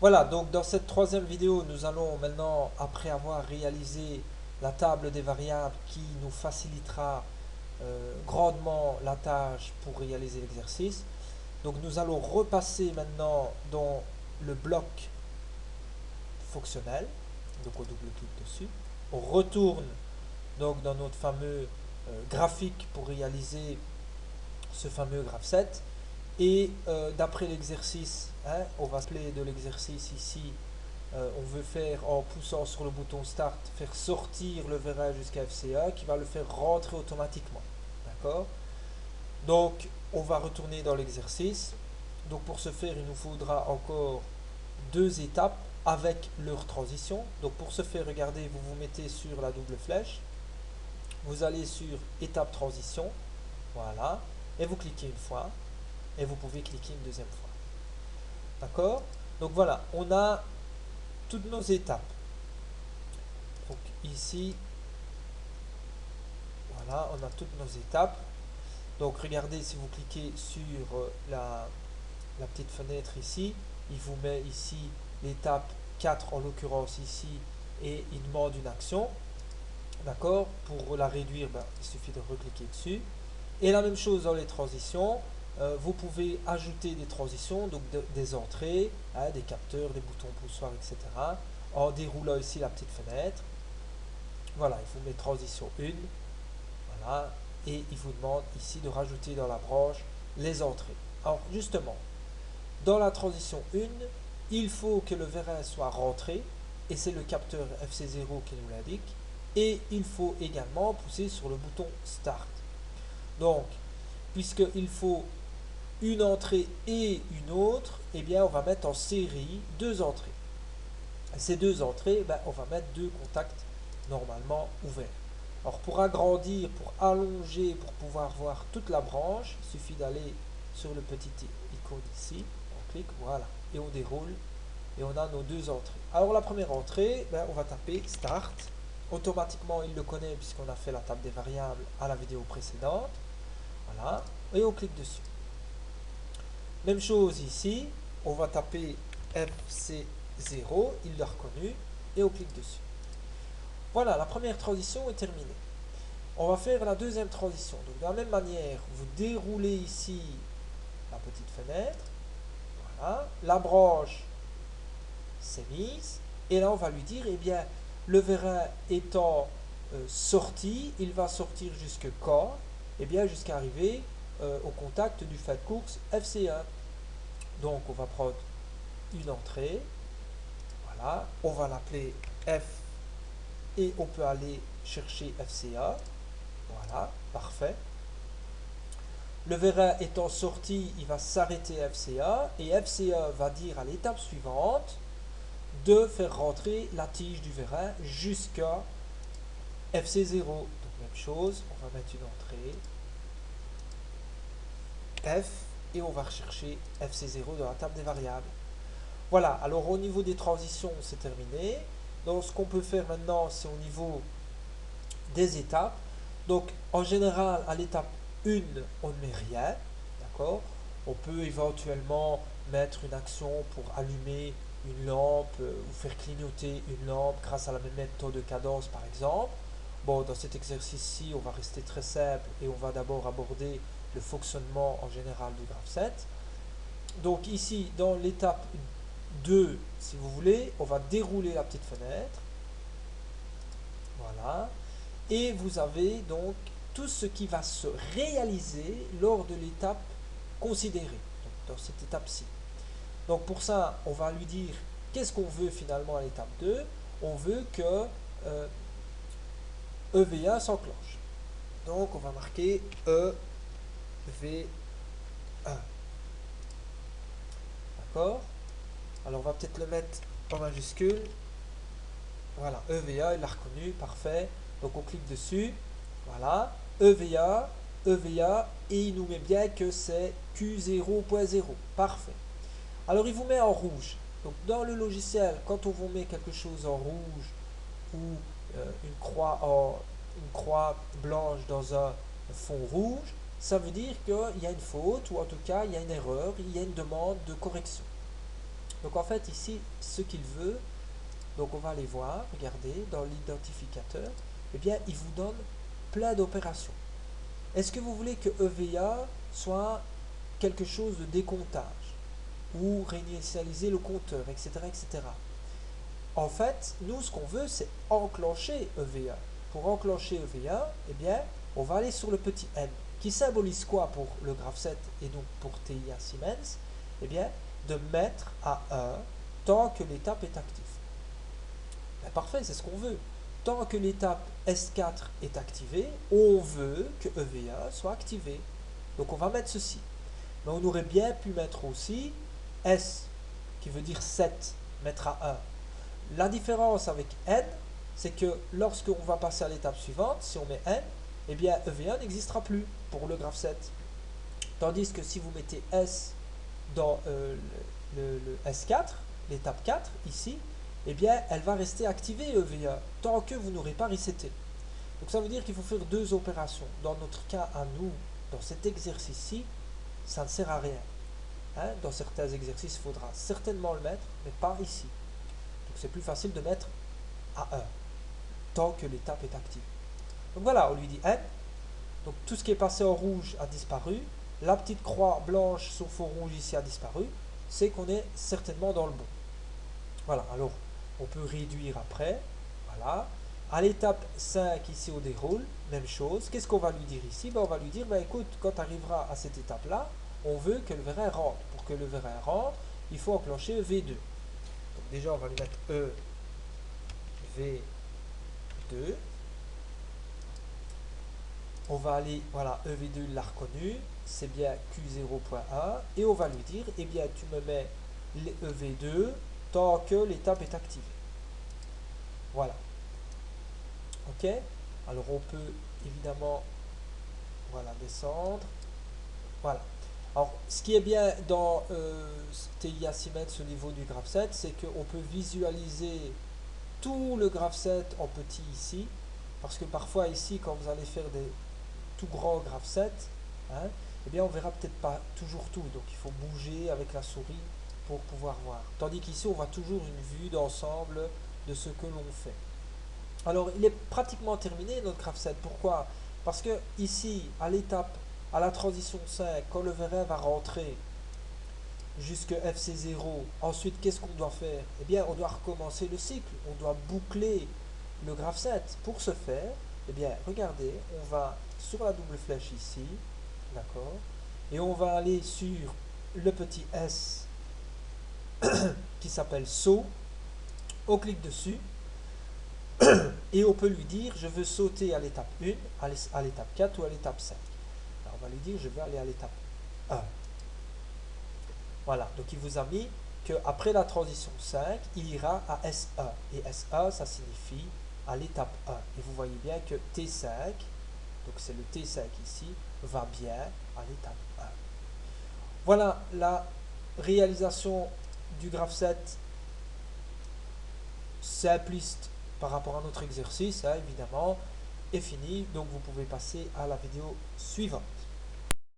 Voilà, donc dans cette troisième vidéo, nous allons maintenant, après avoir réalisé la table des variables qui nous facilitera grandement la tâche pour réaliser l'exercice, donc nous allons repasser maintenant dans le bloc fonctionnel, donc on double-clique dessus. On retourne donc dans notre fameux graphique pour réaliser ce fameux graphe 7. Et d'après l'exercice, hein, on va se appeler de l'exercice ici, on veut faire en poussant sur le bouton Start, faire sortir le verrage jusqu'à FCA qui va le faire rentrer automatiquement. D'accord? Donc, on va retourner dans l'exercice. Donc, pour ce faire, il nous faudra encore deux étapes avec leur transition. Donc, pour ce faire, regardez, vous vous mettez sur la double flèche. Vous allez sur étape transition. Voilà. Et vous cliquez une fois. Et vous pouvez cliquer une deuxième fois. D'accord? Donc voilà, on a toutes nos étapes. Donc ici, voilà, on a toutes nos étapes. Donc regardez, si vous cliquez sur la petite fenêtre ici, il vous met ici l'étape 4 en l'occurrence ici et il demande une action. D'accord? Pour la réduire, ben, il suffit de recliquer dessus. Et la même chose dans les transitions. Vous pouvez ajouter des transitions, donc des entrées, hein, des capteurs, des boutons poussoirs, etc. En déroulant ici la petite fenêtre. Voilà, il vous met transition 1. Voilà. Et il vous demande ici de rajouter dans la branche les entrées. Alors justement, dans la transition 1, il faut que le vérin soit rentré. Et c'est le capteur FC0 qui nous l'indique. Et il faut également pousser sur le bouton Start. Donc, puisqu'il faut une entrée et une autre, eh bien on va mettre en série deux entrées. Ces deux entrées, ben, on va mettre deux contacts normalement ouverts. Alors pour agrandir, pour allonger, pour pouvoir voir toute la branche, il suffit d'aller sur le petit icône ici, on clique, voilà, et on déroule, et on a nos deux entrées. Alors la première entrée, ben, on va taper Start. Automatiquement, il le connaît puisqu'on a fait la table des variables à la vidéo précédente. Voilà, et on clique dessus. Même chose ici, on va taper FC0, il l'a reconnu, et on clique dessus. Voilà, la première transition est terminée. On va faire la deuxième transition. Donc de la même manière, vous déroulez ici la petite fenêtre, voilà, la branche s'est mise, et là on va lui dire, eh bien, le vérin étant sorti, il va sortir jusque quand? Eh bien, jusqu'à arriver au contact du fait de course FC1. Donc on va prendre une entrée, voilà, on va l'appeler F et on peut aller chercher FCA, voilà, parfait. Le vérin étant sorti, il va s'arrêter FCA et FCA va dire à l'étape suivante de faire rentrer la tige du vérin jusqu'à FC0. Donc même chose, on va mettre une entrée F et on va rechercher FC0 dans la table des variables. Voilà, alors au niveau des transitions, c'est terminé. Donc ce qu'on peut faire maintenant, c'est au niveau des étapes. Donc en général, à l'étape 1, on ne met rien. D'accord? On peut éventuellement mettre une action pour allumer une lampe ou faire clignoter une lampe grâce à la même méthode de cadence par exemple. Bon, dans cet exercice-ci, on va rester très simple et on va d'abord aborder le fonctionnement en général du graphe 7. Donc ici, dans l'étape 2, si vous voulez, on va dérouler la petite fenêtre. Voilà. Et vous avez donc tout ce qui va se réaliser lors de l'étape considérée, donc dans cette étape-ci. Donc pour ça, on va lui dire qu'est-ce qu'on veut finalement à l'étape 2. On veut que EVA s'enclenche. Donc on va marquer EV1. D'accord? Alors on va peut-être le mettre en majuscule. Voilà, EVA, il l'a reconnu, parfait. Donc on clique dessus. Voilà, EVA, EVA, et il nous met bien que c'est Q0.0. Parfait. Alors il vous met en rouge. Donc dans le logiciel, quand on vous met quelque chose en rouge ou une croix blanche dans un fond rouge, ça veut dire qu'il y a une faute ou en tout cas il y a une erreur, il y a une demande de correction. Donc en fait ici, ce qu'il veut, donc on va aller voir, regardez, dans l'identificateur, eh bien il vous donne plein d'opérations. Est-ce que vous voulez que EVA soit quelque chose de décomptage ou réinitialiser le compteur, etc., etc. En fait, nous, ce qu'on veut, c'est enclencher EVA. Pour enclencher EVA, eh bien, on va aller sur le petit n, qui symbolise quoi pour le graphe 7 et donc pour TIA Siemens? Eh bien, de mettre à 1 tant que l'étape est active. Ben, parfait, c'est ce qu'on veut. Tant que l'étape S4 est activée, on veut que EVA soit activé. Donc on va mettre ceci. Mais on aurait bien pu mettre aussi S, qui veut dire 7, mettre à 1. La différence avec N, c'est que lorsqu'on va passer à l'étape suivante, si on met N, eh bien EVA n'existera plus pour le graphe 7. Tandis que si vous mettez S dans le S4, l'étape 4, ici, eh bien elle va rester activée EVA, tant que vous n'aurez pas reseté. Donc ça veut dire qu'il faut faire deux opérations. Dans notre cas à nous, dans cet exercice-ci, ça ne sert à rien. Hein, dans certains exercices, il faudra certainement le mettre, mais pas ici. Donc c'est plus facile de mettre à 1, tant que l'étape est active. Donc voilà, on lui dit N. Donc tout ce qui est passé en rouge a disparu. La petite croix blanche sur fond rouge ici a disparu. C'est qu'on est certainement dans le bon. Voilà, alors on peut réduire après. Voilà. À l'étape 5, ici au déroule, même chose. Qu'est-ce qu'on va lui dire ici? On va lui dire, écoute, quand tu arriveras à cette étape-là, on veut que le vérin rentre. Pour que le vérin rentre, il faut enclencher V2. Donc déjà, on va lui mettre E, V2. On va aller, voilà, EV2, il l'a reconnu. C'est bien Q0.1. Et on va lui dire, eh bien, tu me mets EV2 tant que l'étape est activée. Voilà. Ok, alors on peut évidemment, voilà, descendre. Voilà. Alors, ce qui est bien dans TIA Siemens au niveau du graphe 7, c'est qu'on peut visualiser tout le graphe 7 en petit ici. Parce que parfois ici, quand vous allez faire des tout grands graphe 7, hein, eh bien on verra peut-être pas toujours tout. Donc il faut bouger avec la souris pour pouvoir voir. Tandis qu'ici, on voit toujours une vue d'ensemble de ce que l'on fait. Alors, il est pratiquement terminé notre graphe 7. Pourquoi? Parce que ici, à l'étape, à la transition 5, quand le vérin va rentrer jusqu'à FC0, ensuite, qu'est-ce qu'on doit faire? Eh bien, on doit recommencer le cycle. On doit boucler le graphe 7. Pour ce faire, eh bien, regardez, on va sur la double flèche ici, d'accord? Et on va aller sur le petit S qui s'appelle saut. On clique dessus. Et on peut lui dire, je veux sauter à l'étape 1, à l'étape 4 ou à l'étape 5. Alors on va lui dire, je veux aller à l'étape 1. Voilà, donc il vous a mis qu'après la transition 5, il ira à S1. Et S1, ça signifie à l'étape 1. Et vous voyez bien que T5, donc c'est le T5 ici, va bien à l'étape 1. Voilà la réalisation du graphe 7 simpliste par rapport à notre exercice, hein, évidemment, est fini. Donc vous pouvez passer à la vidéo suivante.